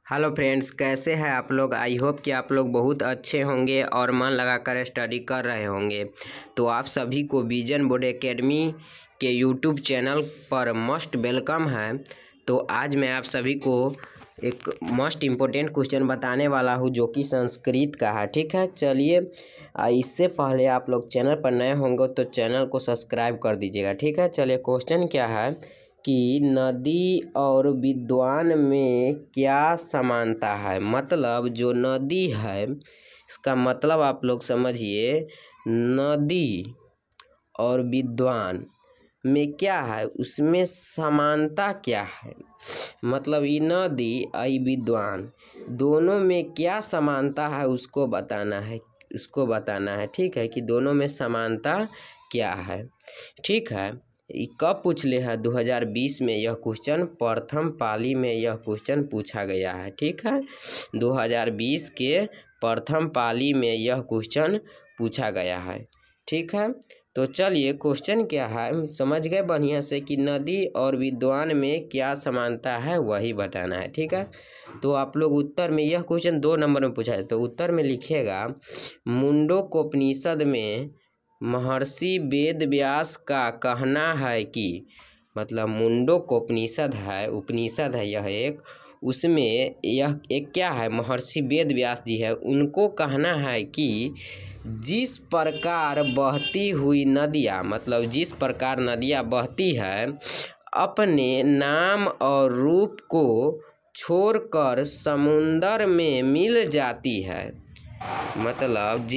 Hello friends, कैसे हैं आप लोग। आई होप कि आप लोग बहुत अच्छे होंगे और मन लगाकर स्टडी कर रहे होंगे। तो आप सभी को विजन बोर्ड एकेडमी के यूट्यूब चैनल पर मोस्ट वेलकम है। तो आज मैं आप सभी को एक मोस्ट इम्पोर्टेंट क्वेश्चन बताने वाला हूं जो कि संस्कृत का है। ठीक है, चलिए इससे पहले आप लोग चैनल पर नए होंगे तो चैनल को सब्सक्राइब कर दीजिएगा। ठीक है, चलिए क्वेश्चन क्या है कि नदी और विद्वान में क्या समानता है। मतलब जो नदी है इसका मतलब आप लोग समझिए, नदी और विद्वान में क्या है, उसमें समानता क्या है। मतलब ये नदी और विद्वान दोनों में क्या समानता है उसको बताना है। ठीक है, कि दोनों में समानता क्या है। ठीक है, कब पूछ ले है 2020 में यह क्वेश्चन, प्रथम पाली में यह क्वेश्चन पूछा गया है। ठीक है, 2020 के प्रथम पाली में यह क्वेश्चन पूछा गया है। ठीक है, तो चलिए क्वेश्चन क्या है समझ गए बढ़िया से कि नदी और विद्वान में क्या समानता है वही बताना है। ठीक है, तो आप लोग उत्तर में यह क्वेश्चन 2 नंबर में पूछा है तो उत्तर में लिखिएगा, मुंडकोपनिषद में महर्षि वेद व्यास का कहना है कि, मतलब मुंडकोपनिषद है, उपनिषद है यह एक, उसमें यह एक क्या है, महर्षि वेद व्यास जी है, उनको कहना है कि जिस प्रकार बहती हुई नदियाँ, मतलब जिस प्रकार नदियाँ बहती है अपने नाम और रूप को छोड़कर समुंदर में मिल जाती है। मतलब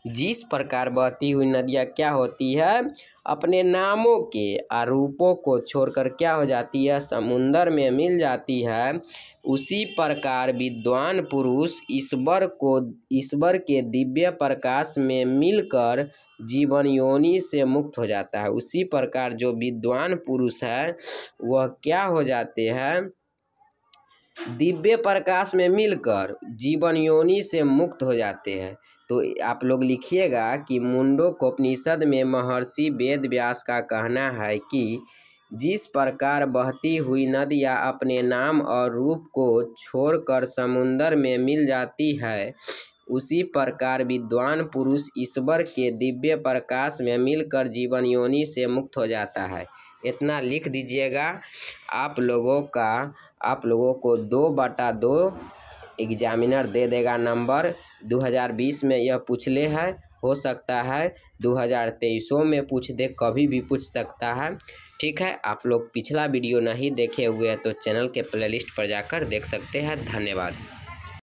जिस प्रकार बहती हुई नदियाँ क्या होती है, अपने नामों के आरूपों को छोड़कर क्या हो जाती है, समुंदर में मिल जाती है। उसी प्रकार विद्वान पुरुष ईश्वर के दिव्य प्रकाश में मिलकर जीवन योनि से मुक्त हो जाता है। उसी प्रकार जो विद्वान पुरुष है वह क्या हो जाते हैं, दिव्य प्रकाश में मिलकर जीवन योनि से मुक्त हो जाते हैं। तो आप लोग लिखिएगा कि मुंडकोपनिषद में महर्षि वेद व्यास का कहना है कि जिस प्रकार बहती हुई नदियाँ अपने नाम और रूप को छोड़कर समुंदर में मिल जाती है, उसी प्रकार विद्वान पुरुष ईश्वर के दिव्य प्रकाश में मिलकर जीवन योनि से मुक्त हो जाता है। इतना लिख दीजिएगा। आप लोगों को 2/2 एग्जामिनर दे देगा नंबर। 2020 में यह पूछ ले है, हो सकता है 2023 में पूछ दे, कभी भी पूछ सकता है। ठीक है, आप लोग पिछला वीडियो नहीं देखे हुए हैं तो चैनल के प्लेलिस्ट पर जाकर देख सकते हैं। धन्यवाद।